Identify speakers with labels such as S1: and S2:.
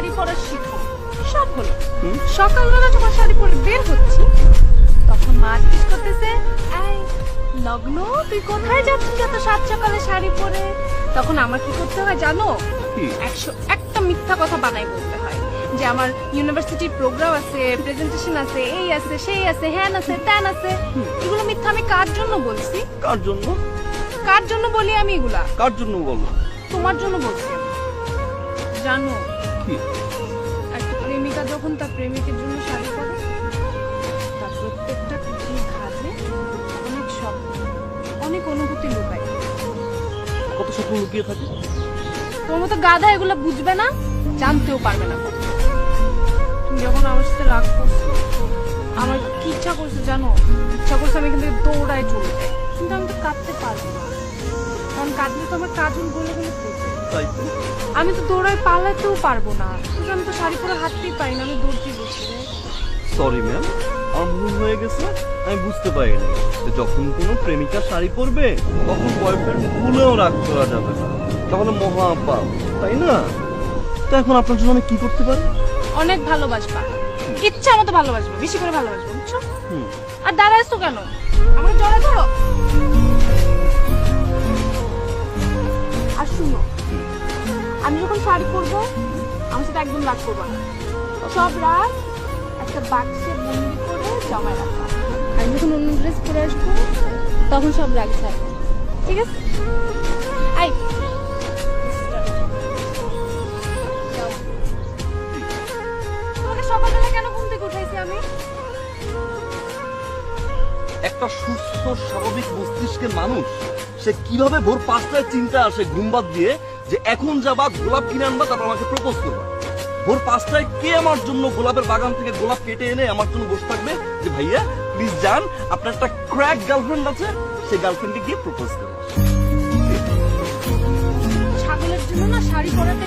S1: শাড়ি পরা শিখো। সব হলো। সকালবেলা যখন শাড়ি পরে বের হচ্ছি তখন মা জিজ্ঞেস করতেছে, এই লগ্ন তুই কোথায় যাচ্ছিস এত সাত সকালে শাড়ি পরে? তখন আমার কি করতে হয় জানো? 101টা মিথ্যা কথা বানাই বলতে হয় যে আমার ইউনিভার্সিটির প্রোগ্রাম আছে, প্রেজেন্টেশন আছে, এই আছে, সেই আছে, হ্যান আছে, ত্যান আছে। এগুলো মিথ্যা আমি কার জন্য বলছি?
S2: কার জন্য?
S1: কার জন্য বলি আমি এগুলা?
S2: কার জন্য বলো?
S1: তোমার জন্য বলছি। জানো
S2: কি?
S1: একটা প্রেমিকা যখন তার প্রেমিকের জন্য শাড়ি পরে তার প্রত্যেকটা কুচির ভাঁজে অনেক শব্দ, অনেক অনুভূতি লুকায়।
S2: কত স্বপ্ন লুকিয়ে থাকে?
S1: তোমার মতো গাধা এগুলো বুঝবে না, জানতেও পারবে না। তুমি যখন আমার সাথে রাগ করছো, আমার কি ইচ্ছা করছে জানো? ইচ্ছা করছে আমি এখান থেকে দৌড়ায় চলে যাই, কিন্তু আমি তো কাঁদতে পারবো না, কারণ কাঁদলে তো আমার কাজল গলে গলে পড়বে।
S2: তাই তো।
S1: আমি তো দৌড়ায় পালাতেও পারবো না, কিন্তু আমি তো শাড়ি পরে হাঁটতেই পারি না, আমি দৌড়তে বসি।
S2: সরি ম্যাম, আমার ভুল হয়ে গেছে। আমি বুঝতে পারিনি যে যখন কোনো প্রেমিকা শাড়ি পরবে তখন বয়ফ্রেন্ড ভুলেও রাগ করা যাবে না, তাহলে মহা পাপ, তাই না? তো এখন আপনার জন্য আমি কি করতে পারি?
S1: অনেক ভালোবাসবা, ইচ্ছা মতো ভালোবাসবা, বেশি করে ভালোবাসবা, বুঝছো?
S2: হুম।
S1: আর দাঁড়াইছো কেন? আমাকে জড়ায় ধরো। আর শুনো, আমি যখন শাড়ি পরবো আমার সাথে একদম রাগ করবো না। সব রাগ একটা বাক্সে বন্দি করে জমায় রাখবা। আমি যখন অন্য ড্রেস পরে আসবো তখন সব রাগ থাকবে, ঠিক আছে? আই তোমাকে সকালবেলা কেন ঘুম থেকে উঠাইছি আমি?
S2: একটা সুস্থ স্বাভাবিক মস্তিষ্কের মানুষ সে কিভাবে ভোর 5টায় চিন্তা আসে ঘুম বাদ দিয়ে যে এখন যাবা গোলাপ কিনে আনবা, তারপর আমাকে প্রপোজ করবা। ভোর 5টায় কে আমার জন্য গোলাপের বাগান থেকে গোলাপ কেটে এনে আমার জন্য বসে থাকবে যে ভাইয়া প্লিজ যান, আপনার একটা ক্র্যাক গার্লফ্রেন্ড আছে, সেই গার্লফ্রেন্ডকে গিয়ে প্রপোজ করবে।
S1: ছাগলের জন্য না শাড়ি পরাটা